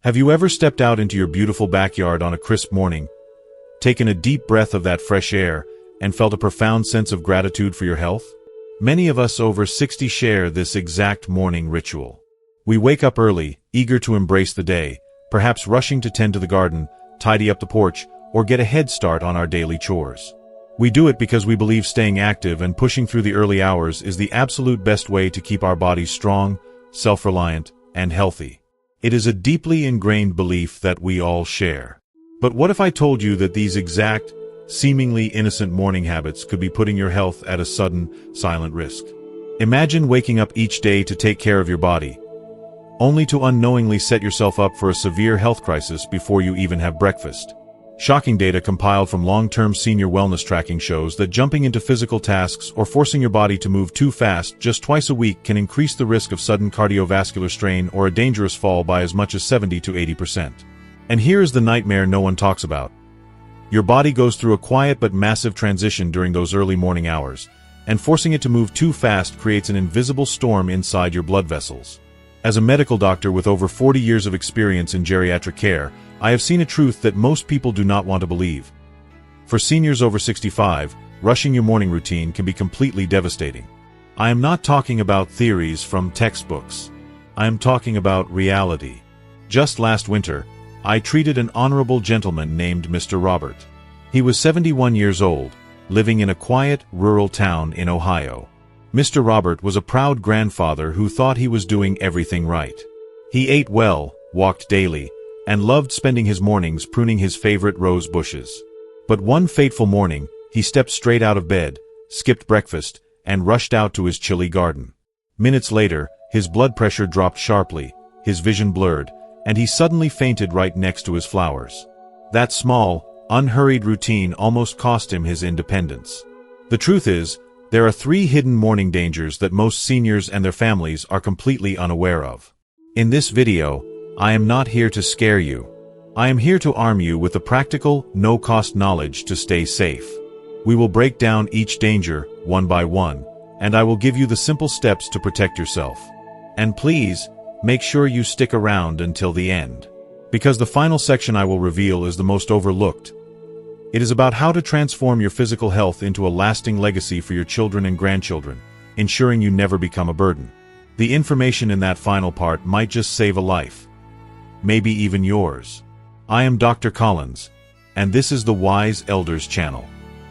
Have you ever stepped out into your beautiful backyard on a crisp morning, taken a deep breath of that fresh air, and felt a profound sense of gratitude for your health? Many of us over 60 share this exact morning ritual. We wake up early, eager to embrace the day, perhaps rushing to tend to the garden, tidy up the porch, or get a head start on our daily chores. We do it because we believe staying active and pushing through the early hours is the absolute best way to keep our bodies strong, self-reliant, and healthy. It is a deeply ingrained belief that we all share. But what if I told you that these exact, seemingly innocent morning habits could be putting your health at a sudden, silent risk? Imagine waking up each day to take care of your body, only to unknowingly set yourself up for a severe health crisis before you even have breakfast. Shocking data compiled from long-term senior wellness tracking shows that jumping into physical tasks or forcing your body to move too fast just twice a week can increase the risk of sudden cardiovascular strain or a dangerous fall by as much as 70 to 80%. And here is the nightmare no one talks about. Your body goes through a quiet but massive transition during those early morning hours, and forcing it to move too fast creates an invisible storm inside your blood vessels. As a medical doctor with over 40 years of experience in geriatric care, I have seen a truth that most people do not want to believe. For seniors over 65, rushing your morning routine can be completely devastating. I am not talking about theories from textbooks. I am talking about reality. Just last winter, I treated an honorable gentleman named Mr. Robert. He was 71 years old, living in a quiet, rural town in Ohio. Mr. Robert was a proud grandfather who thought he was doing everything right. He ate well, walked daily, and loved spending his mornings pruning his favorite rose bushes. But one fateful morning, he stepped straight out of bed, skipped breakfast, and rushed out to his chilly garden. Minutes later, his blood pressure dropped sharply, his vision blurred, and he suddenly fainted right next to his flowers. That small, unhurried routine almost cost him his independence. The truth is, there are 3 hidden morning dangers that most seniors and their families are completely unaware of. In this video, I am not here to scare you. I am here to arm you with the practical, no-cost knowledge to stay safe. We will break down each danger, one by one, and I will give you the simple steps to protect yourself. And please, make sure you stick around until the end, because the final section I will reveal is the most overlooked. It is about how to transform your physical health into a lasting legacy for your children and grandchildren, ensuring you never become a burden. The information in that final part might just save a life. Maybe even yours. I am Dr. Collins, and this is the Wise Elders channel.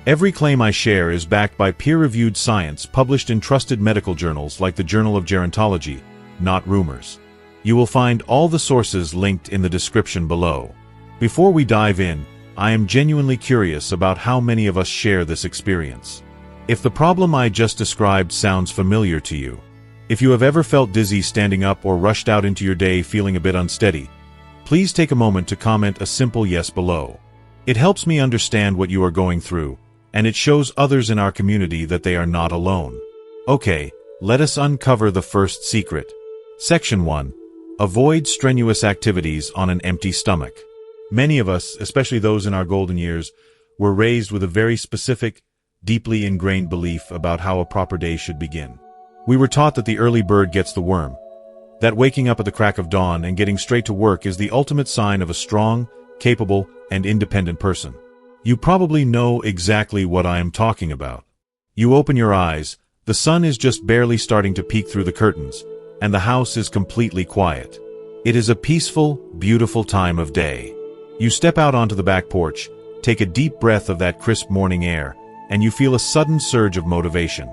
Every claim I share is backed by peer-reviewed science published in trusted medical journals like the Journal of Gerontology, not rumors. You will find all the sources linked in the description below. Before we dive in, I am genuinely curious about how many of us share this experience. If the problem I just described sounds familiar to you, if you have ever felt dizzy standing up or rushed out into your day feeling a bit unsteady, please take a moment to comment a simple yes below. It helps me understand what you are going through, and it shows others in our community that they are not alone. Okay, let us uncover the first secret. Section 1. Avoid strenuous activities on an empty stomach. Many of us, especially those in our golden years, were raised with a very specific, deeply ingrained belief about how a proper day should begin. We were taught that the early bird gets the worm, that waking up at the crack of dawn and getting straight to work is the ultimate sign of a strong, capable, and independent person. You probably know exactly what I am talking about. You open your eyes, the sun is just barely starting to peek through the curtains, and the house is completely quiet. It is a peaceful, beautiful time of day. You step out onto the back porch, take a deep breath of that crisp morning air, and you feel a sudden surge of motivation.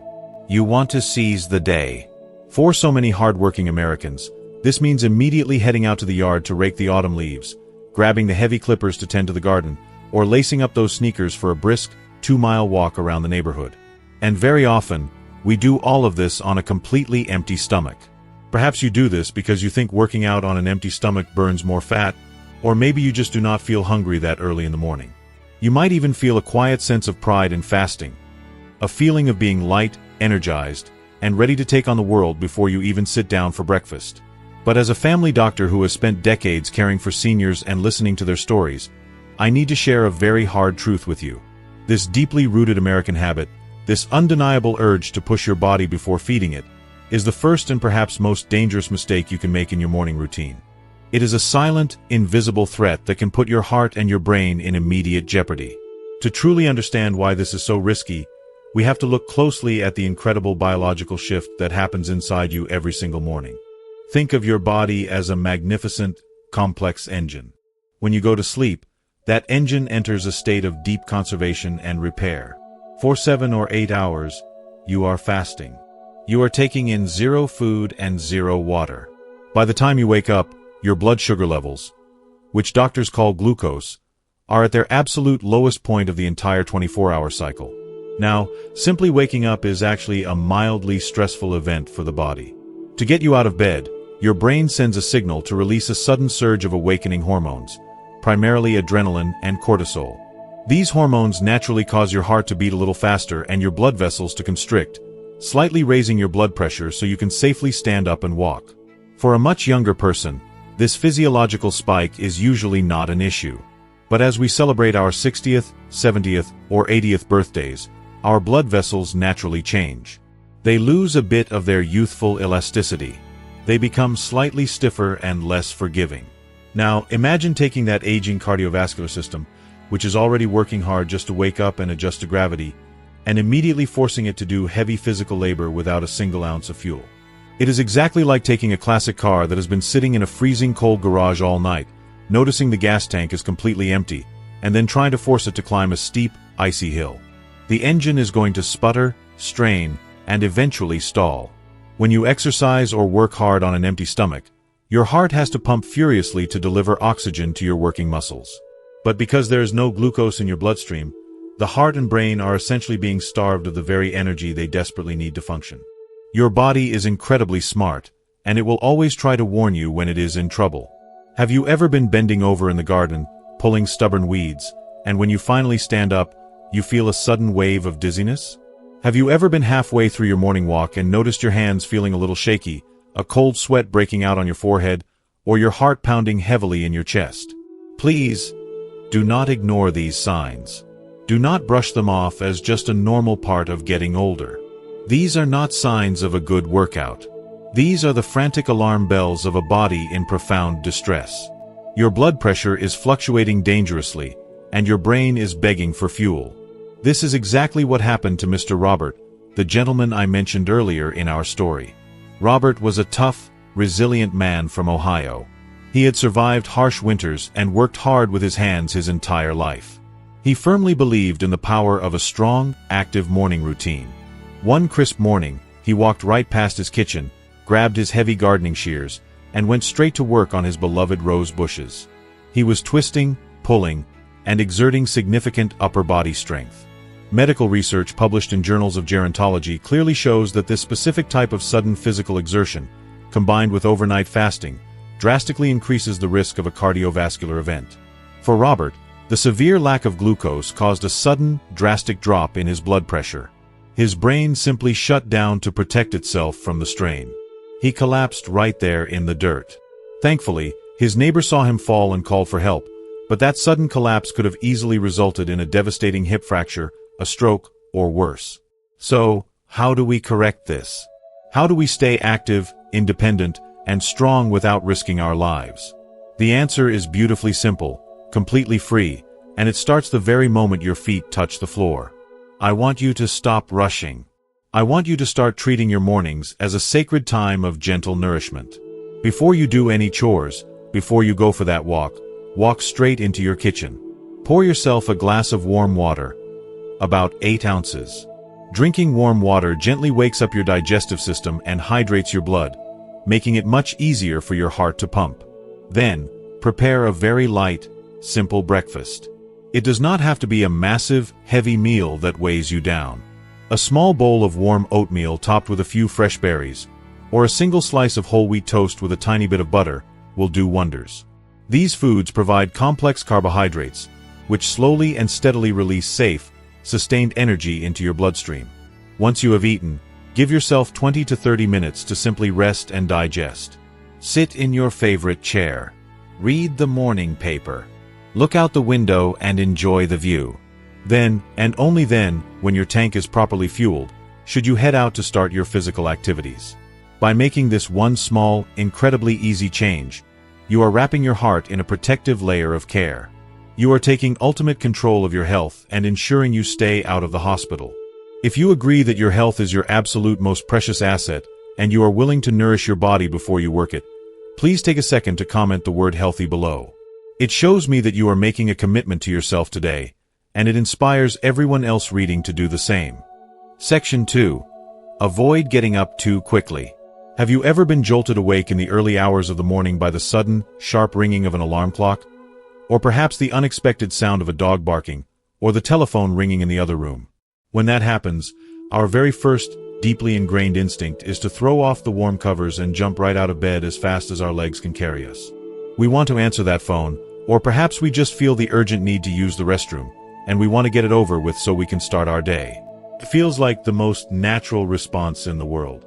You want to seize the day. For so many hard-working Americans, this means immediately heading out to the yard to rake the autumn leaves, grabbing the heavy clippers to tend to the garden, or lacing up those sneakers for a brisk, 2-mile walk around the neighborhood. And very often, we do all of this on a completely empty stomach. Perhaps you do this because you think working out on an empty stomach burns more fat, or maybe you just do not feel hungry that early in the morning. You might even feel a quiet sense of pride in fasting, a feeling of being light, energized, and ready to take on the world before you even sit down for breakfast. But as a family doctor who has spent decades caring for seniors and listening to their stories, I need to share a very hard truth with you. This deeply rooted American habit, this undeniable urge to push your body before feeding it, is the first and perhaps most dangerous mistake you can make in your morning routine. It is a silent, invisible threat that can put your heart and your brain in immediate jeopardy. To truly understand why this is so risky, we have to look closely at the incredible biological shift that happens inside you every single morning. Think of your body as a magnificent, complex engine. When you go to sleep, that engine enters a state of deep conservation and repair. For 7 or 8 hours, you are fasting. You are taking in 0 food and 0 water. By the time you wake up, your blood sugar levels, which doctors call glucose, are at their absolute lowest point of the entire 24-hour cycle. Now, simply waking up is actually a mildly stressful event for the body. To get you out of bed, your brain sends a signal to release a sudden surge of awakening hormones, primarily adrenaline and cortisol. These hormones naturally cause your heart to beat a little faster and your blood vessels to constrict, slightly raising your blood pressure so you can safely stand up and walk. For a much younger person, this physiological spike is usually not an issue. But as we celebrate our 60th, 70th, or 80th birthdays, our blood vessels naturally change. They lose a bit of their youthful elasticity. They become slightly stiffer and less forgiving. Now, imagine taking that aging cardiovascular system, which is already working hard just to wake up and adjust to gravity, and immediately forcing it to do heavy physical labor without a single ounce of fuel. It is exactly like taking a classic car that has been sitting in a freezing cold garage all night, noticing the gas tank is completely empty, and then trying to force it to climb a steep, icy hill. The engine is going to sputter, strain, and eventually stall. When you exercise or work hard on an empty stomach, your heart has to pump furiously to deliver oxygen to your working muscles. But because there is no glucose in your bloodstream, the heart and brain are essentially being starved of the very energy they desperately need to function. Your body is incredibly smart, and it will always try to warn you when it is in trouble. Have you ever been bending over in the garden, pulling stubborn weeds, and when you finally stand up, you feel a sudden wave of dizziness? Have you ever been halfway through your morning walk and noticed your hands feeling a little shaky, a cold sweat breaking out on your forehead, or your heart pounding heavily in your chest? Please, do not ignore these signs. Do not brush them off as just a normal part of getting older. These are not signs of a good workout. These are the frantic alarm bells of a body in profound distress. Your blood pressure is fluctuating dangerously, and your brain is begging for fuel. This is exactly what happened to Mr. Robert, the gentleman I mentioned earlier in our story. Robert was a tough, resilient man from Ohio. He had survived harsh winters and worked hard with his hands his entire life. He firmly believed in the power of a strong, active morning routine. One crisp morning, he walked right past his kitchen, grabbed his heavy gardening shears, and went straight to work on his beloved rose bushes. He was twisting, pulling, and exerting significant upper body strength. Medical research published in journals of gerontology clearly shows that this specific type of sudden physical exertion, combined with overnight fasting, drastically increases the risk of a cardiovascular event. For Robert, the severe lack of glucose caused a sudden, drastic drop in his blood pressure. His brain simply shut down to protect itself from the strain. He collapsed right there in the dirt. Thankfully, his neighbor saw him fall and called for help, but that sudden collapse could have easily resulted in a devastating hip fracture, a stroke, or worse. So, how do we correct this? How do we stay active, independent, and strong without risking our lives? The answer is beautifully simple, completely free, and it starts the very moment your feet touch the floor. I want you to stop rushing. I want you to start treating your mornings as a sacred time of gentle nourishment. Before you do any chores, before you go for that walk, walk straight into your kitchen. Pour yourself a glass of warm water, about 8 ounces. Drinking warm water gently wakes up your digestive system and hydrates your blood, making it much easier for your heart to pump. Then, prepare a very light, simple breakfast. It does not have to be a massive, heavy meal that weighs you down. A small bowl of warm oatmeal topped with a few fresh berries, or a single slice of whole wheat toast with a tiny bit of butter, will do wonders. These foods provide complex carbohydrates, which slowly and steadily release safe, sustained energy into your bloodstream. Once you have eaten, give yourself 20 to 30 minutes to simply rest and digest. Sit in your favorite chair. Read the morning paper. Look out the window and enjoy the view. Then, and only then, when your tank is properly fueled, should you head out to start your physical activities. By making this one small, incredibly easy change, You are wrapping your heart in a protective layer of care. You are taking ultimate control of your health and ensuring you stay out of the hospital. If you agree that your health is your absolute most precious asset, and you are willing to nourish your body before you work it, please take a second to comment the word healthy below. It shows me that you are making a commitment to yourself today, and it inspires everyone else reading to do the same. Section 2. Avoid getting up too quickly. Have you ever been jolted awake in the early hours of the morning by the sudden, sharp ringing of an alarm clock? Or perhaps the unexpected sound of a dog barking, or the telephone ringing in the other room? When that happens, our very first, deeply ingrained instinct is to throw off the warm covers and jump right out of bed as fast as our legs can carry us. We want to answer that phone, or perhaps we just feel the urgent need to use the restroom, and we want to get it over with so we can start our day. It feels like the most natural response in the world.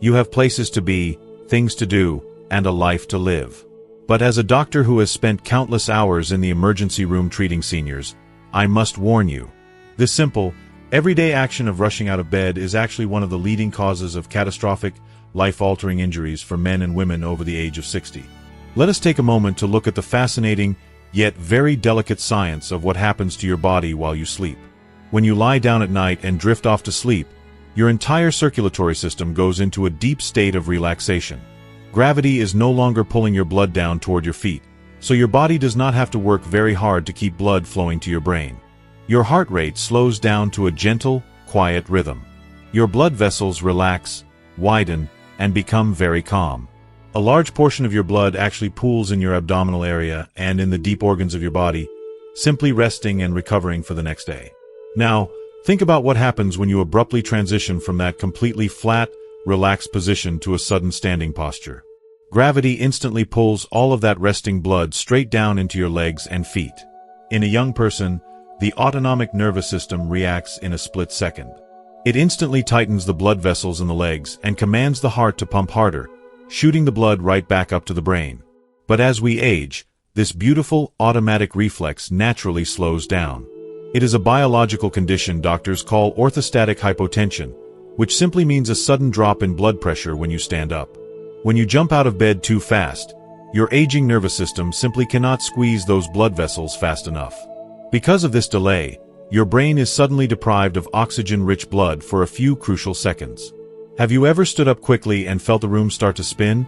You have places to be, things to do, and a life to live. But as a doctor who has spent countless hours in the emergency room treating seniors, I must warn you. This simple, everyday action of rushing out of bed is actually one of the leading causes of catastrophic, life-altering injuries for men and women over the age of 60. Let us take a moment to look at the fascinating, yet very delicate science of what happens to your body while you sleep. When you lie down at night and drift off to sleep, your entire circulatory system goes into a deep state of relaxation. Gravity is no longer pulling your blood down toward your feet, so your body does not have to work very hard to keep blood flowing to your brain. Your heart rate slows down to a gentle, quiet rhythm. Your blood vessels relax, widen, and become very calm. A large portion of your blood actually pools in your abdominal area and in the deep organs of your body, simply resting and recovering for the next day. Now, think about what happens when you abruptly transition from that completely flat, relaxed position to a sudden standing posture. Gravity instantly pulls all of that resting blood straight down into your legs and feet. In a young person, the autonomic nervous system reacts in a split second. It instantly tightens the blood vessels in the legs and commands the heart to pump harder, shooting the blood right back up to the brain. But as we age, this beautiful automatic reflex naturally slows down. It is a biological condition doctors call orthostatic hypotension, which simply means a sudden drop in blood pressure when you stand up. When you jump out of bed too fast, your aging nervous system simply cannot squeeze those blood vessels fast enough. Because of this delay, your brain is suddenly deprived of oxygen-rich blood for a few crucial seconds. Have you ever stood up quickly and felt the room start to spin?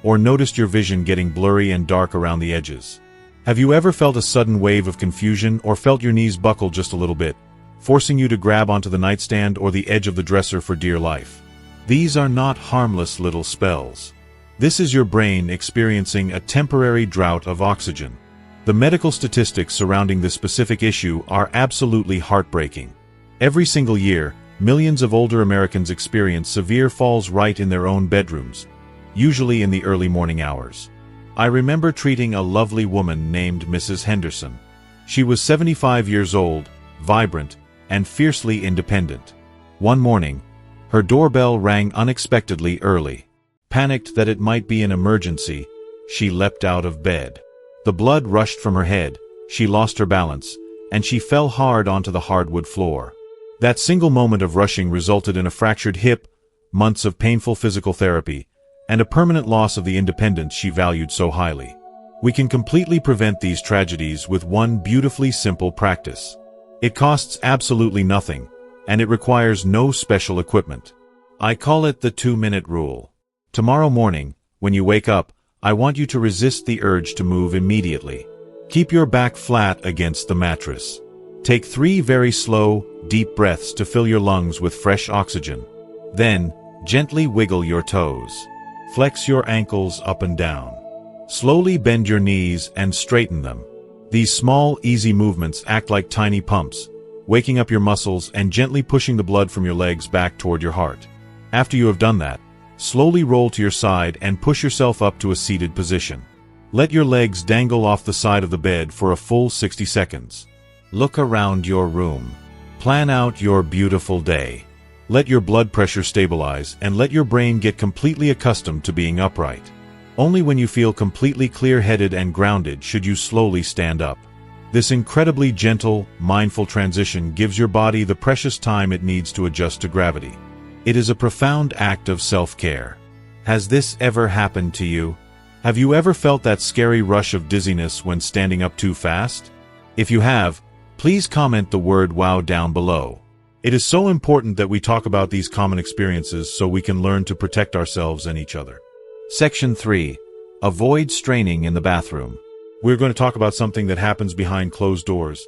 Or noticed your vision getting blurry and dark around the edges? Have you ever felt a sudden wave of confusion or felt your knees buckle just a little bit, forcing you to grab onto the nightstand or the edge of the dresser for dear life? These are not harmless little spells. This is your brain experiencing a temporary drought of oxygen. The medical statistics surrounding this specific issue are absolutely heartbreaking. Every single year, millions of older Americans experience severe falls right in their own bedrooms, usually in the early morning hours. I remember treating a lovely woman named Mrs. Henderson. She was 75 years old, vibrant, and fiercely independent. One morning, her doorbell rang unexpectedly early. Panicked that it might be an emergency, she leapt out of bed. The blood rushed from her head, she lost her balance, and she fell hard onto the hardwood floor. That single moment of rushing resulted in a fractured hip, months of painful physical therapy, and a permanent loss of the independence she valued so highly. We can completely prevent these tragedies with one beautifully simple practice. It costs absolutely nothing, and it requires no special equipment. I call it the 2-minute rule. Tomorrow morning, when you wake up, I want you to resist the urge to move immediately. Keep your back flat against the mattress. Take 3 very slow, deep breaths to fill your lungs with fresh oxygen. Then, gently wiggle your toes. Flex your ankles up and down. Slowly bend your knees and straighten them. These small, easy movements act like tiny pumps, waking up your muscles and gently pushing the blood from your legs back toward your heart. After you have done that, slowly roll to your side and push yourself up to a seated position. Let your legs dangle off the side of the bed for a full 60 seconds. Look around your room. Plan out your beautiful day. Let your blood pressure stabilize and let your brain get completely accustomed to being upright. Only when you feel completely clear-headed and grounded should you slowly stand up. This incredibly gentle, mindful transition gives your body the precious time it needs to adjust to gravity. It is a profound act of self-care. Has this ever happened to you? Have you ever felt that scary rush of dizziness when standing up too fast? If you have, please comment the word "wow" down below. It is so important that we talk about these common experiences so we can learn to protect ourselves and each other. Section 3. Avoid straining in the bathroom. We're going to talk about something that happens behind closed doors.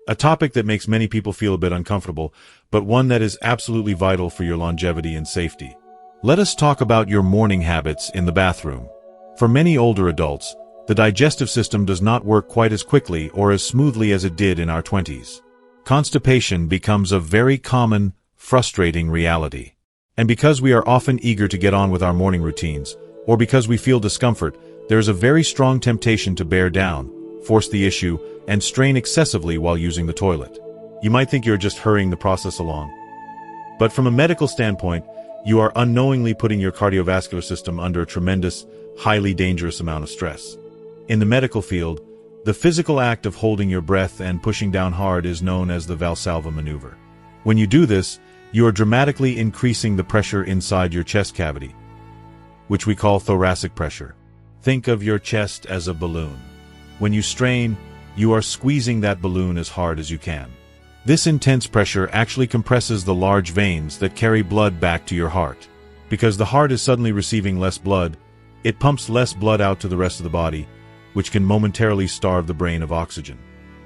A topic that makes many people feel a bit uncomfortable, but one that is absolutely vital for your longevity and safety. Let us talk about your morning habits in the bathroom. For many older adults, the digestive system does not work quite as quickly or as smoothly as it did in our 20s. Constipation becomes a very common, frustrating reality. And because we are often eager to get on with our morning routines, or because we feel discomfort, there is a very strong temptation to bear down, force the issue, and strain excessively while using the toilet. You might think you're just hurrying the process along. But from a medical standpoint, you are unknowingly putting your cardiovascular system under a tremendous, highly dangerous amount of stress. In the medical field, the physical act of holding your breath and pushing down hard is known as the Valsalva maneuver. When you do this, you are dramatically increasing the pressure inside your chest cavity, which we call thoracic pressure. Think of your chest as a balloon. When you strain, you are squeezing that balloon as hard as you can. This intense pressure actually compresses the large veins that carry blood back to your heart. Because the heart is suddenly receiving less blood, it pumps less blood out to the rest of the body, which can momentarily starve the brain of oxygen.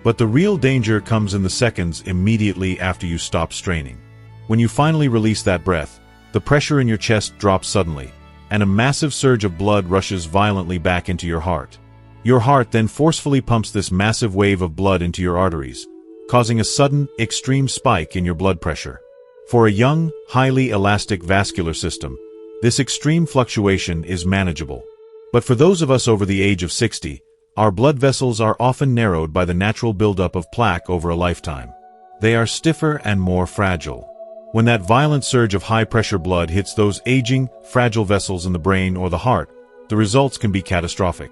But the real danger comes in the seconds immediately after you stop straining. When you finally release that breath, the pressure in your chest drops suddenly, and a massive surge of blood rushes violently back into your heart. Your heart then forcefully pumps this massive wave of blood into your arteries, causing a sudden, extreme spike in your blood pressure. For a young, highly elastic vascular system, this extreme fluctuation is manageable. But for those of us over the age of 60, our blood vessels are often narrowed by the natural buildup of plaque over a lifetime. They are stiffer and more fragile. When that violent surge of high-pressure blood hits those aging, fragile vessels in the brain or the heart, the results can be catastrophic.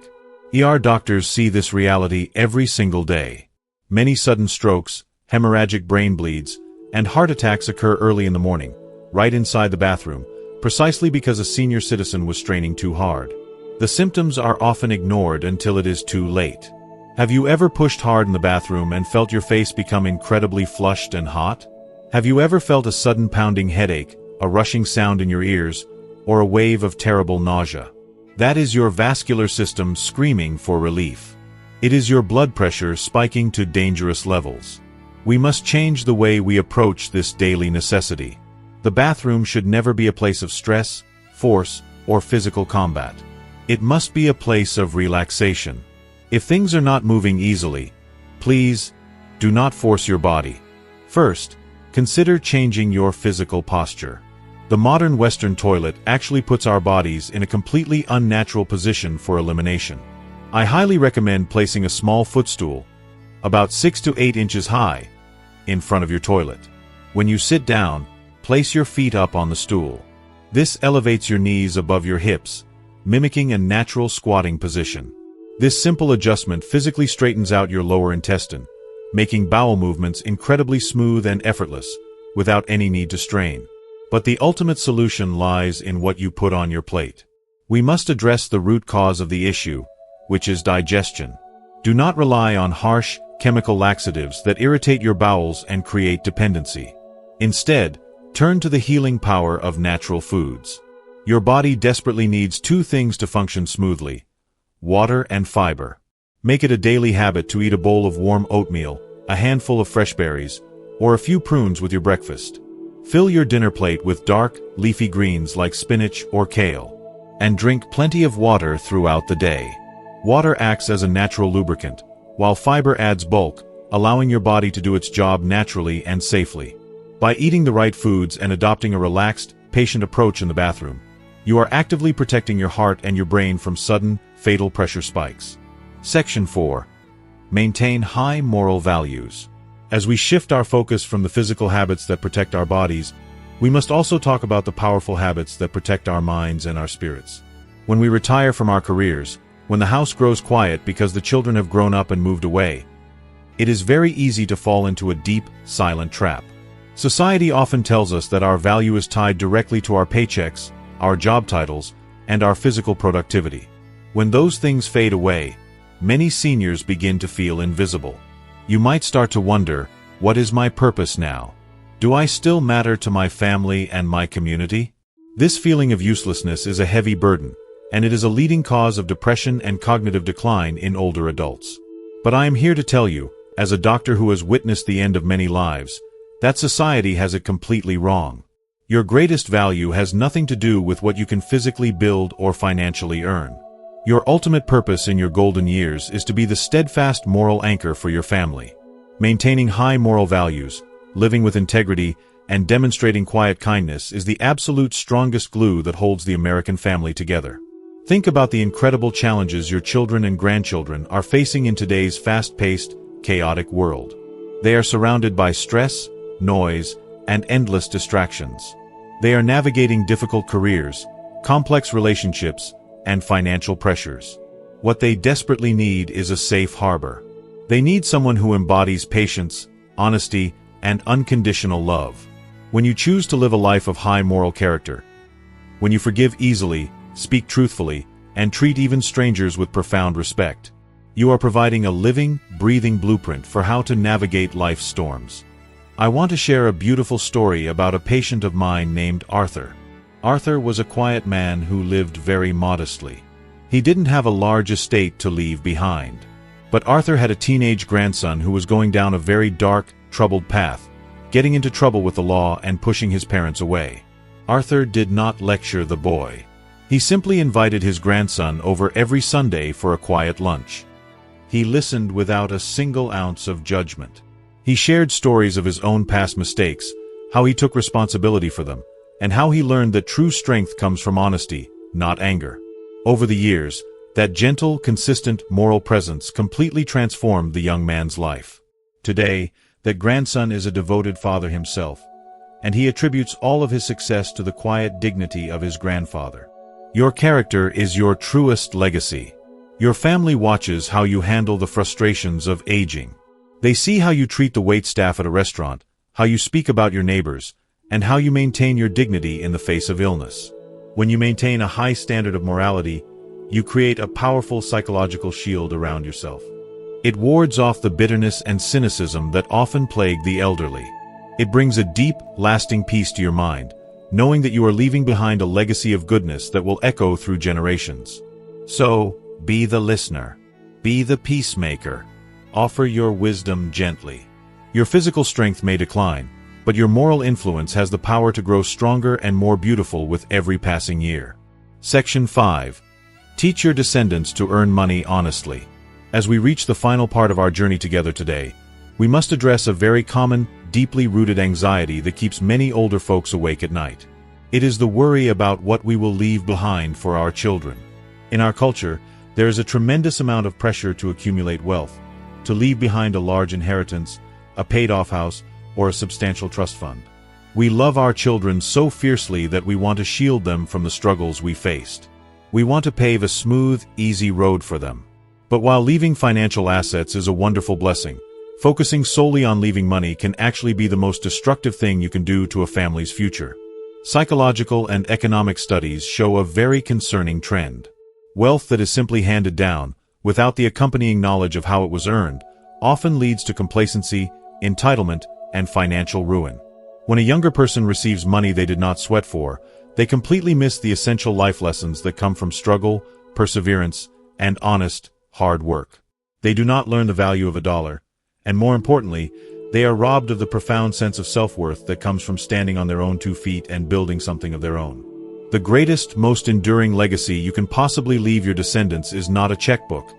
ER doctors see this reality every single day. Many sudden strokes, hemorrhagic brain bleeds, and heart attacks occur early in the morning, right inside the bathroom, precisely because a senior citizen was straining too hard. The symptoms are often ignored until it is too late. Have you ever pushed hard in the bathroom and felt your face become incredibly flushed and hot? Have you ever felt a sudden pounding headache, a rushing sound in your ears, or a wave of terrible nausea? That is your vascular system screaming for relief. It is your blood pressure spiking to dangerous levels. We must change the way we approach this daily necessity. The bathroom should never be a place of stress, force, or physical combat. It must be a place of relaxation. If things are not moving easily, please, do not force your body. First, consider changing your physical posture. The modern Western toilet actually puts our bodies in a completely unnatural position for elimination. I highly recommend placing a small footstool, about 6 to 8 inches high, in front of your toilet. When you sit down, place your feet up on the stool. This elevates your knees above your hips, mimicking a natural squatting position. This simple adjustment physically straightens out your lower intestine, making bowel movements incredibly smooth and effortless, without any need to strain. But the ultimate solution lies in what you put on your plate. We must address the root cause of the issue, which is digestion. Do not rely on harsh, chemical laxatives that irritate your bowels and create dependency. Instead, turn to the healing power of natural foods. Your body desperately needs 2 things to function smoothly: water and fiber. Make it a daily habit to eat a bowl of warm oatmeal, a handful of fresh berries, or a few prunes with your breakfast. Fill your dinner plate with dark, leafy greens like spinach or kale. And drink plenty of water throughout the day. Water acts as a natural lubricant, while fiber adds bulk, allowing your body to do its job naturally and safely. By eating the right foods and adopting a relaxed, patient approach in the bathroom, you are actively protecting your heart and your brain from sudden, fatal pressure spikes. Section 4. Maintain high moral values. As we shift our focus from the physical habits that protect our bodies, we must also talk about the powerful habits that protect our minds and our spirits. When we retire from our careers, when the house grows quiet because the children have grown up and moved away, it is very easy to fall into a deep, silent trap. Society often tells us that our value is tied directly to our paychecks, our job titles, and our physical productivity. When those things fade away, many seniors begin to feel invisible. You might start to wonder, what is my purpose now? Do I still matter to my family and my community? This feeling of uselessness is a heavy burden, and it is a leading cause of depression and cognitive decline in older adults. But I am here to tell you, as a doctor who has witnessed the end of many lives, that society has it completely wrong. Your greatest value has nothing to do with what you can physically build or financially earn. Your ultimate purpose in your golden years is to be the steadfast moral anchor for your family. Maintaining high moral values, living with integrity, and demonstrating quiet kindness is the absolute strongest glue that holds the American family together. Think about the incredible challenges your children and grandchildren are facing in today's fast-paced, chaotic world. They are surrounded by stress, noise, and endless distractions. They are navigating difficult careers, complex relationships, and financial pressures. What they desperately need is a safe harbor. They need someone who embodies patience, honesty, and unconditional love. When you choose to live a life of high moral character, when you forgive easily, speak truthfully, and treat even strangers with profound respect, you are providing a living, breathing blueprint for how to navigate life's storms. I want to share a beautiful story about a patient of mine named Arthur. Arthur was a quiet man who lived very modestly. He didn't have a large estate to leave behind. But Arthur had a teenage grandson who was going down a very dark, troubled path, getting into trouble with the law and pushing his parents away. Arthur did not lecture the boy. He simply invited his grandson over every Sunday for a quiet lunch. He listened without a single ounce of judgment. He shared stories of his own past mistakes, how he took responsibility for them, and how he learned that true strength comes from honesty, not anger. Over the years, that gentle, consistent, moral presence completely transformed the young man's life. Today, that grandson is a devoted father himself, and he attributes all of his success to the quiet dignity of his grandfather. Your character is your truest legacy. Your family watches how you handle the frustrations of aging. They see how you treat the waitstaff at a restaurant, how you speak about your neighbors, and how you maintain your dignity in the face of illness. When you maintain a high standard of morality, you create a powerful psychological shield around yourself. It wards off the bitterness and cynicism that often plague the elderly. It brings a deep, lasting peace to your mind, knowing that you are leaving behind a legacy of goodness that will echo through generations. So, be the listener. Be the peacemaker. Offer your wisdom gently. Your physical strength may decline, but your moral influence has the power to grow stronger and more beautiful with every passing year. Section 5. Teach your descendants to earn money honestly. As we reach the final part of our journey together today, we must address a very common, deeply rooted anxiety that keeps many older folks awake at night. It is the worry about what we will leave behind for our children. In our culture, there is a tremendous amount of pressure to accumulate wealth, to leave behind a large inheritance, a paid-off house, or a substantial trust fund. We love our children so fiercely that we want to shield them from the struggles we faced. We want to pave a smooth, easy road for them. But while leaving financial assets is a wonderful blessing, focusing solely on leaving money can actually be the most destructive thing you can do to a family's future. Psychological and economic studies show a very concerning trend. Wealth that is simply handed down, without the accompanying knowledge of how it was earned, often leads to complacency, entitlement, and financial ruin. When a younger person receives money they did not sweat for, they completely miss the essential life lessons that come from struggle, perseverance, and honest, hard work. They do not learn the value of a dollar, and more importantly, they are robbed of the profound sense of self-worth that comes from standing on their own 2 feet and building something of their own. The greatest, most enduring legacy you can possibly leave your descendants is not a checkbook.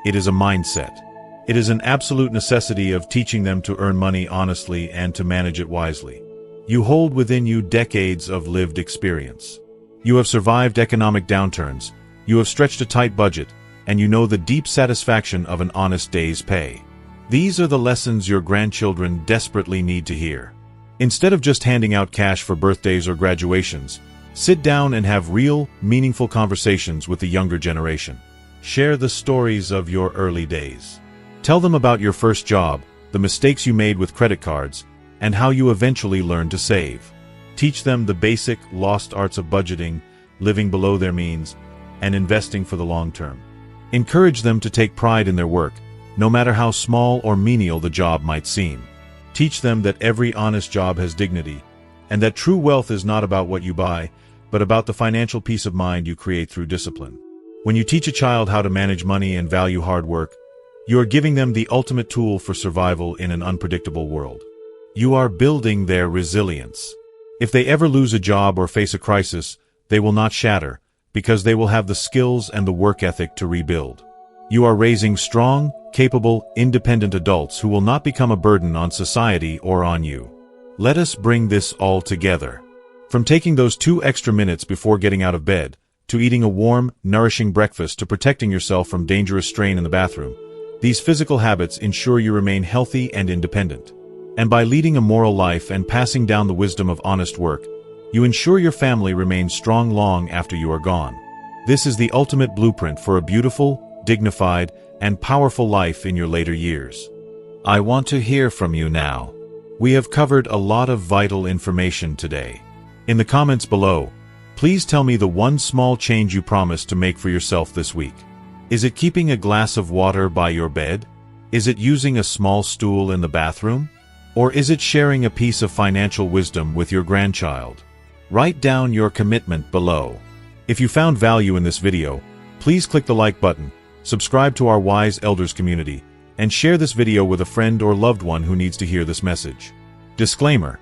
It is a mindset. It is an absolute necessity of teaching them to earn money honestly and to manage it wisely. You hold within you decades of lived experience. You have survived economic downturns, you have stretched a tight budget, and you know the deep satisfaction of an honest day's pay. These are the lessons your grandchildren desperately need to hear. Instead of just handing out cash for birthdays or graduations, sit down and have real, meaningful conversations with the younger generation. Share the stories of your early days. Tell them about your first job, the mistakes you made with credit cards, and how you eventually learned to save. Teach them the basic, lost arts of budgeting, living below their means, and investing for the long term. Encourage them to take pride in their work, no matter how small or menial the job might seem. Teach them that every honest job has dignity, and that true wealth is not about what you buy, but about the financial peace of mind you create through discipline. When you teach a child how to manage money and value hard work, you are giving them the ultimate tool for survival in an unpredictable world. You are building their resilience. If they ever lose a job or face a crisis, they will not shatter, because they will have the skills and the work ethic to rebuild. You are raising strong, capable, independent adults who will not become a burden on society or on you. Let us bring this all together. From taking those 2 extra minutes before getting out of bed, to eating a warm, nourishing breakfast, to protecting yourself from dangerous strain in the bathroom, these physical habits ensure you remain healthy and independent. And by leading a moral life and passing down the wisdom of honest work, you ensure your family remains strong long after you are gone. This is the ultimate blueprint for a beautiful, dignified, and powerful life in your later years. I want to hear from you now. We have covered a lot of vital information today. In the comments below, please tell me the one small change you promised to make for yourself this week. Is it keeping a glass of water by your bed? Is it using a small stool in the bathroom? Or is it sharing a piece of financial wisdom with your grandchild? Write down your commitment below. If you found value in this video, please click the like button, subscribe to our Wise Elders community, and share this video with a friend or loved one who needs to hear this message. Disclaimer: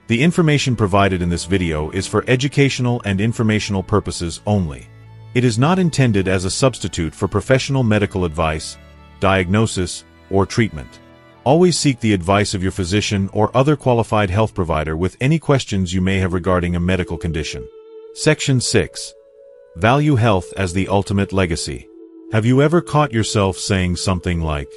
the information provided in this video is for educational and informational purposes only. It is not intended as a substitute for professional medical advice, diagnosis, or treatment. Always seek the advice of your physician or other qualified health provider with any questions you may have regarding a medical condition. Section 6. Value health as the ultimate legacy. Have you ever caught yourself saying something like,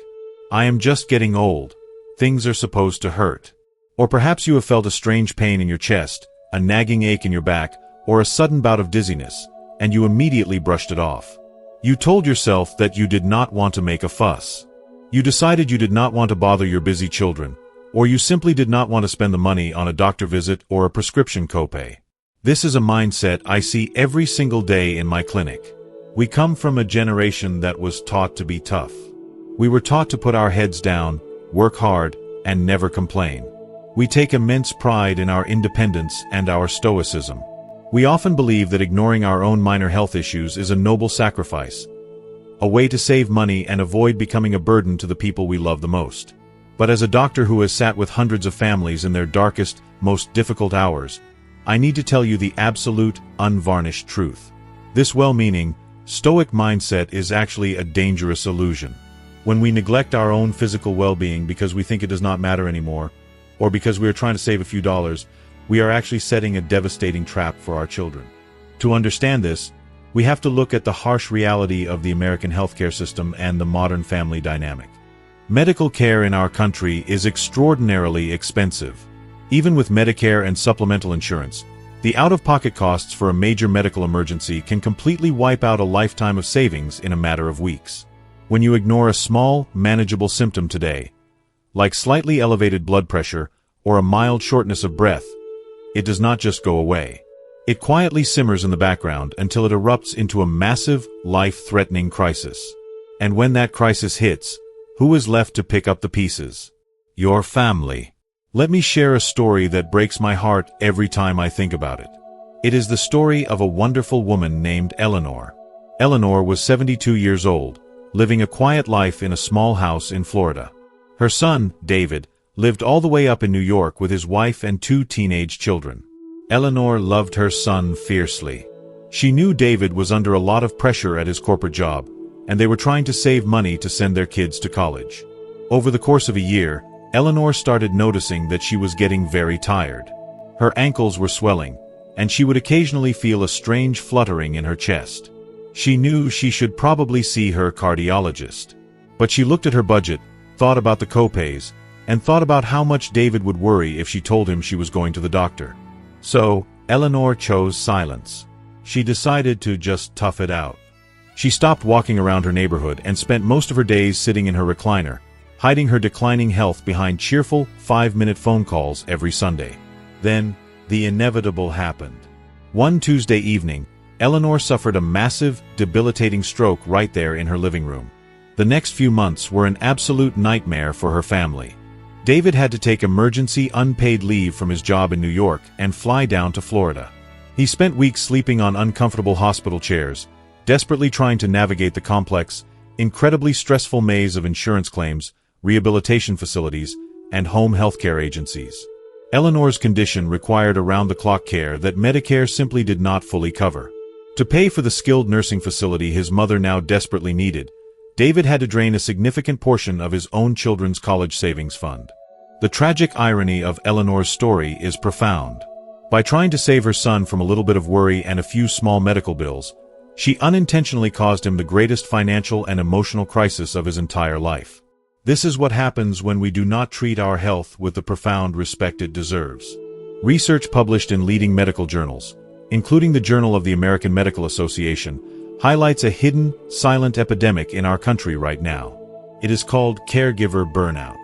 "I am just getting old. Things are supposed to hurt"? Or perhaps you have felt a strange pain in your chest, a nagging ache in your back, or a sudden bout of dizziness, and you immediately brushed it off. You told yourself that you did not want to make a fuss. You decided you did not want to bother your busy children, or you simply did not want to spend the money on a doctor visit or a prescription copay. This is a mindset I see every single day in my clinic. We come from a generation that was taught to be tough. We were taught to put our heads down, work hard, and never complain. We take immense pride in our independence and our stoicism. We often believe that ignoring our own minor health issues is a noble sacrifice, a way to save money and avoid becoming a burden to the people we love the most. But as a doctor who has sat with hundreds of families in their darkest, most difficult hours, I need to tell you the absolute, unvarnished truth. This well-meaning, stoic mindset is actually a dangerous illusion. When we neglect our own physical well-being because we think it does not matter anymore, or because we are trying to save a few dollars, we are actually setting a devastating trap for our children. To understand this, we have to look at the harsh reality of the American healthcare system and the modern family dynamic. Medical care in our country is extraordinarily expensive. Even with Medicare and supplemental insurance, the out-of-pocket costs for a major medical emergency can completely wipe out a lifetime of savings in a matter of weeks. When you ignore a small, manageable symptom today, like slightly elevated blood pressure or a mild shortness of breath, it does not just go away. It quietly simmers in the background until it erupts into a massive, life-threatening crisis. And when that crisis hits, who is left to pick up the pieces? Your family. Let me share a story that breaks my heart every time I think about it. It is the story of a wonderful woman named Eleanor. Eleanor was 72 years old, living a quiet life in a small house in Florida. Her son, David, lived all the way up in New York with his wife and 2 teenage children. Eleanor loved her son fiercely. She knew David was under a lot of pressure at his corporate job, and they were trying to save money to send their kids to college. Over the course of a year, Eleanor started noticing that she was getting very tired. Her ankles were swelling, and she would occasionally feel a strange fluttering in her chest. She knew she should probably see her cardiologist. But she looked at her budget, thought about the copays, and thought about how much David would worry if she told him she was going to the doctor. So, Eleanor chose silence. She decided to just tough it out. She stopped walking around her neighborhood and spent most of her days sitting in her recliner, hiding her declining health behind cheerful, 5-minute phone calls every Sunday. Then, the inevitable happened. One Tuesday evening, Eleanor suffered a massive, debilitating stroke right there in her living room. The next few months were an absolute nightmare for her family. David had to take emergency unpaid leave from his job in New York and fly down to Florida. He spent weeks sleeping on uncomfortable hospital chairs, desperately trying to navigate the complex, incredibly stressful maze of insurance claims, rehabilitation facilities, and home healthcare agencies. Eleanor's condition required around-the-clock care that Medicare simply did not fully cover. To pay for the skilled nursing facility his mother now desperately needed, David had to drain a significant portion of his own children's college savings fund. The tragic irony of Eleanor's story is profound. By trying to save her son from a little bit of worry and a few small medical bills, she unintentionally caused him the greatest financial and emotional crisis of his entire life. This is what happens when we do not treat our health with the profound respect it deserves. Research published in leading medical journals, including the Journal of the American Medical Association, highlights a hidden, silent epidemic in our country right now. It is called caregiver burnout.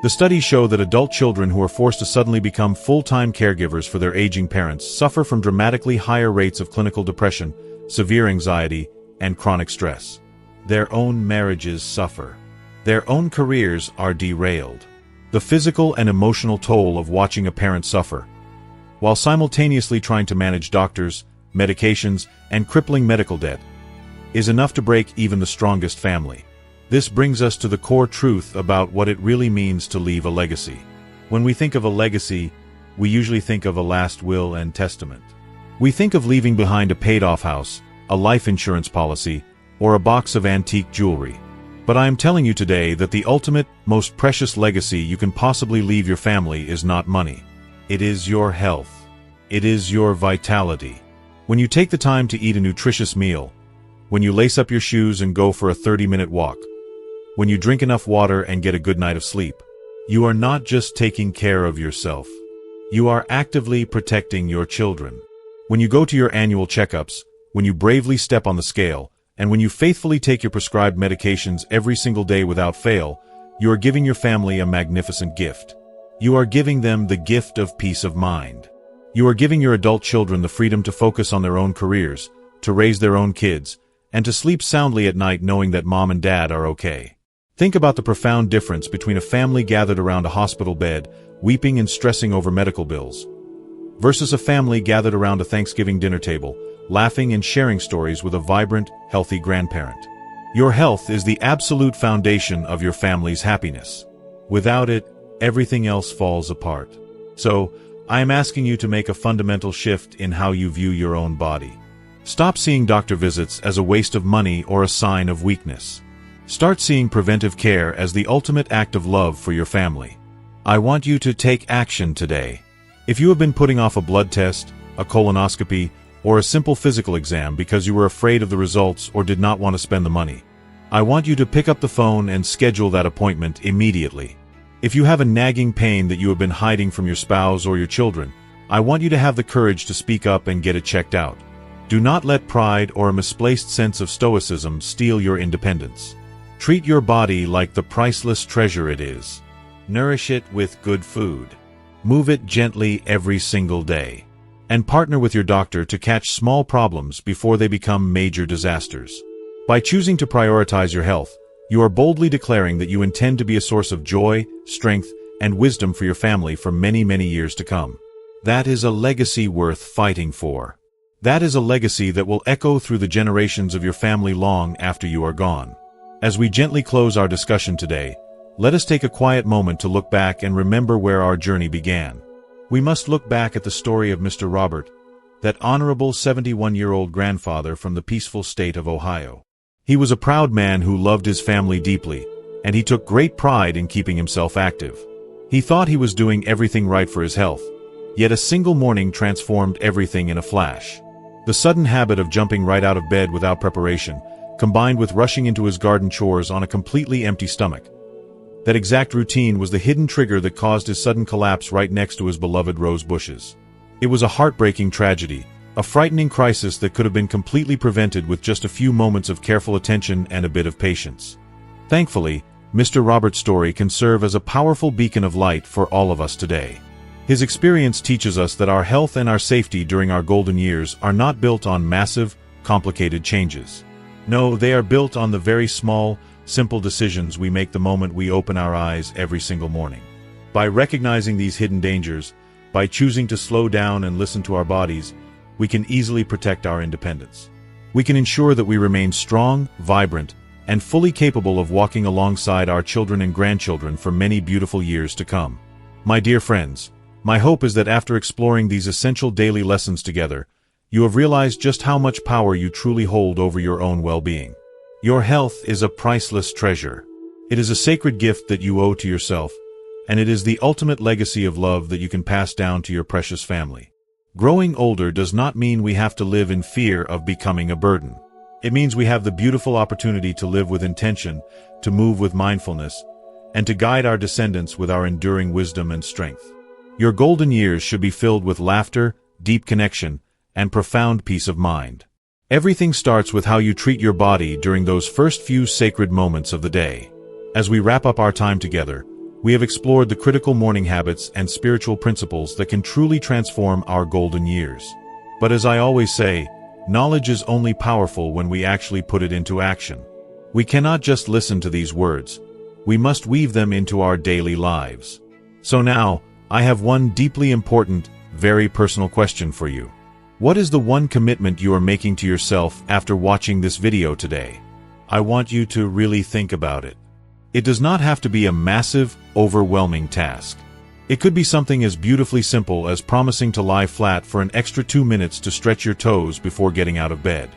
The studies show that adult children who are forced to suddenly become full-time caregivers for their aging parents suffer from dramatically higher rates of clinical depression, severe anxiety, and chronic stress. Their own marriages suffer. Their own careers are derailed. The physical and emotional toll of watching a parent suffer, while simultaneously trying to manage doctors, medications, and crippling medical debt, is enough to break even the strongest family. This brings us to the core truth about what it really means to leave a legacy. When we think of a legacy, we usually think of a last will and testament. We think of leaving behind a paid-off house, a life insurance policy, or a box of antique jewelry. But I am telling you today that the ultimate, most precious legacy you can possibly leave your family is not money. It is your health. It is your vitality. When you take the time to eat a nutritious meal, when you lace up your shoes and go for a 30-minute walk, when you drink enough water and get a good night of sleep, you are not just taking care of yourself. You are actively protecting your children. When you go to your annual checkups, when you bravely step on the scale, and when you faithfully take your prescribed medications every single day without fail, you are giving your family a magnificent gift. You are giving them the gift of peace of mind. You are giving your adult children the freedom to focus on their own careers, to raise their own kids, and to sleep soundly at night knowing that mom and dad are okay. Think about the profound difference between a family gathered around a hospital bed, weeping and stressing over medical bills, versus a family gathered around a Thanksgiving dinner table, laughing and sharing stories with a vibrant, healthy grandparent. Your health is the absolute foundation of your family's happiness. Without it, everything else falls apart. So, I am asking you to make a fundamental shift in how you view your own body. Stop seeing doctor visits as a waste of money or a sign of weakness. Start seeing preventive care as the ultimate act of love for your family. I want you to take action today. If you have been putting off a blood test, a colonoscopy, or a simple physical exam because you were afraid of the results or did not want to spend the money, I want you to pick up the phone and schedule that appointment immediately. If you have a nagging pain that you have been hiding from your spouse or your children, I want you to have the courage to speak up and get it checked out. Do not let pride or a misplaced sense of stoicism steal your independence. Treat your body like the priceless treasure it is. Nourish it with good food. Move it gently every single day. And partner with your doctor to catch small problems before they become major disasters. By choosing to prioritize your health, you are boldly declaring that you intend to be a source of joy, strength, and wisdom for your family for many, many years to come. That is a legacy worth fighting for. That is a legacy that will echo through the generations of your family long after you are gone. As we gently close our discussion today, let us take a quiet moment to look back and remember where our journey began. We must look back at the story of Mr. Robert, that honorable 71-year-old grandfather from the peaceful state of Ohio. He was a proud man who loved his family deeply, and he took great pride in keeping himself active. He thought he was doing everything right for his health, yet a single morning transformed everything in a flash. The sudden habit of jumping right out of bed without preparation, combined with rushing into his garden chores on a completely empty stomach. That exact routine was the hidden trigger that caused his sudden collapse right next to his beloved rose bushes. It was a heartbreaking tragedy, a frightening crisis that could have been completely prevented with just a few moments of careful attention and a bit of patience. Thankfully, Mr. Robert's story can serve as a powerful beacon of light for all of us today. His experience teaches us that our health and our safety during our golden years are not built on massive, complicated changes. No, they are built on the very small, simple decisions we make the moment we open our eyes every single morning. By recognizing these hidden dangers, by choosing to slow down and listen to our bodies, we can easily protect our independence. We can ensure that we remain strong, vibrant, and fully capable of walking alongside our children and grandchildren for many beautiful years to come. My dear friends, my hope is that after exploring these essential daily lessons together, you have realized just how much power you truly hold over your own well-being. Your health is a priceless treasure. It is a sacred gift that you owe to yourself, and it is the ultimate legacy of love that you can pass down to your precious family. Growing older does not mean we have to live in fear of becoming a burden. It means we have the beautiful opportunity to live with intention, to move with mindfulness, and to guide our descendants with our enduring wisdom and strength. Your golden years should be filled with laughter, deep connection, and profound peace of mind. Everything starts with how you treat your body during those first few sacred moments of the day. As we wrap up our time together, we have explored the critical morning habits and spiritual principles that can truly transform our golden years. But as I always say, knowledge is only powerful when we actually put it into action. We cannot just listen to these words. We must weave them into our daily lives. So now, I have one deeply important, very personal question for you. What is the one commitment you are making to yourself after watching this video today? I want you to really think about it. It does not have to be a massive, overwhelming task. It could be something as beautifully simple as promising to lie flat for an extra 2 minutes to stretch your toes before getting out of bed.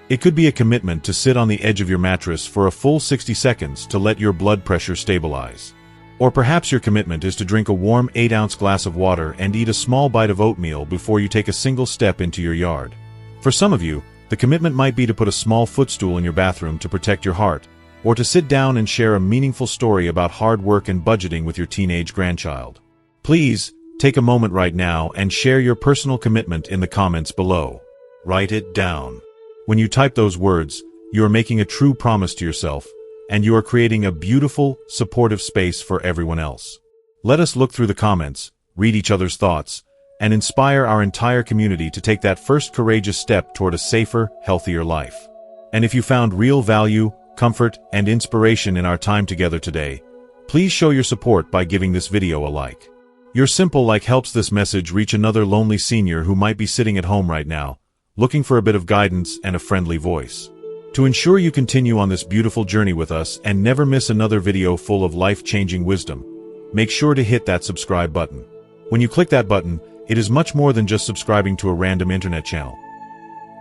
It could be a commitment to sit on the edge of your mattress for a full 60 seconds to let your blood pressure stabilize. Or perhaps your commitment is to drink a warm 8-ounce glass of water and eat a small bite of oatmeal before you take a single step into your yard. For some of you, the commitment might be to put a small footstool in your bathroom to protect your heart, or to sit down and share a meaningful story about hard work and budgeting with your teenage grandchild. Please, take a moment right now and share your personal commitment in the comments below. Write it down. When you type those words, you are making a true promise to yourself, and you are creating a beautiful, supportive space for everyone else. Let us look through the comments, read each other's thoughts, and inspire our entire community to take that first courageous step toward a safer, healthier life. And if you found real value, comfort, and inspiration in our time together today, please show your support by giving this video a like. Your simple like helps this message reach another lonely senior who might be sitting at home right now, looking for a bit of guidance and a friendly voice. To ensure you continue on this beautiful journey with us and never miss another video full of life-changing wisdom, make sure to hit that subscribe button. When you click that button, it is much more than just subscribing to a random internet channel.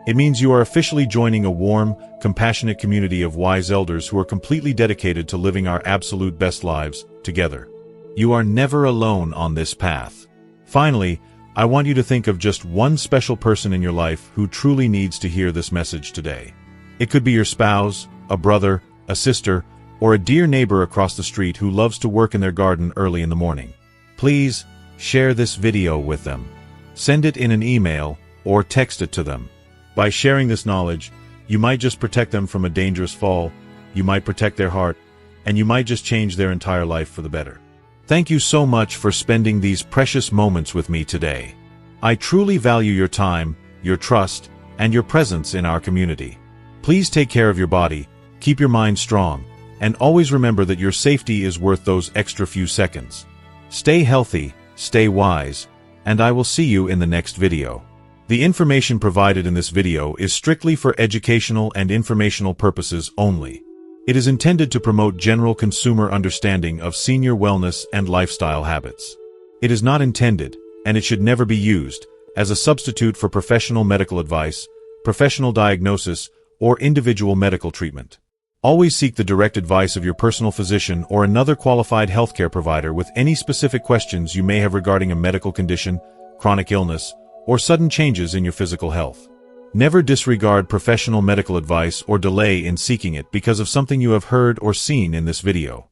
It means you are officially joining a warm, compassionate community of wise elders who are completely dedicated to living our absolute best lives together. You are never alone on this path. Finally, I want you to think of just one special person in your life who truly needs to hear this message today. It could be your spouse, a brother, a sister, or a dear neighbor across the street who loves to work in their garden early in the morning. Please, share this video with them. Send it in an email or text it to them. By sharing this knowledge, you might just protect them from a dangerous fall, you might protect their heart, and you might just change their entire life for the better. Thank you so much for spending these precious moments with me today. I truly value your time, your trust, and your presence in our community. Please take care of your body, keep your mind strong, and always remember that your safety is worth those extra few seconds. Stay healthy, stay wise, and I will see you in the next video. The information provided in this video is strictly for educational and informational purposes only. It is intended to promote general consumer understanding of senior wellness and lifestyle habits. It is not intended, and it should never be used, as a substitute for professional medical advice, professional diagnosis, or individual medical treatment. Always seek the direct advice of your personal physician or another qualified healthcare provider with any specific questions you may have regarding a medical condition, chronic illness, or sudden changes in your physical health. Never disregard professional medical advice or delay in seeking it because of something you have heard or seen in this video.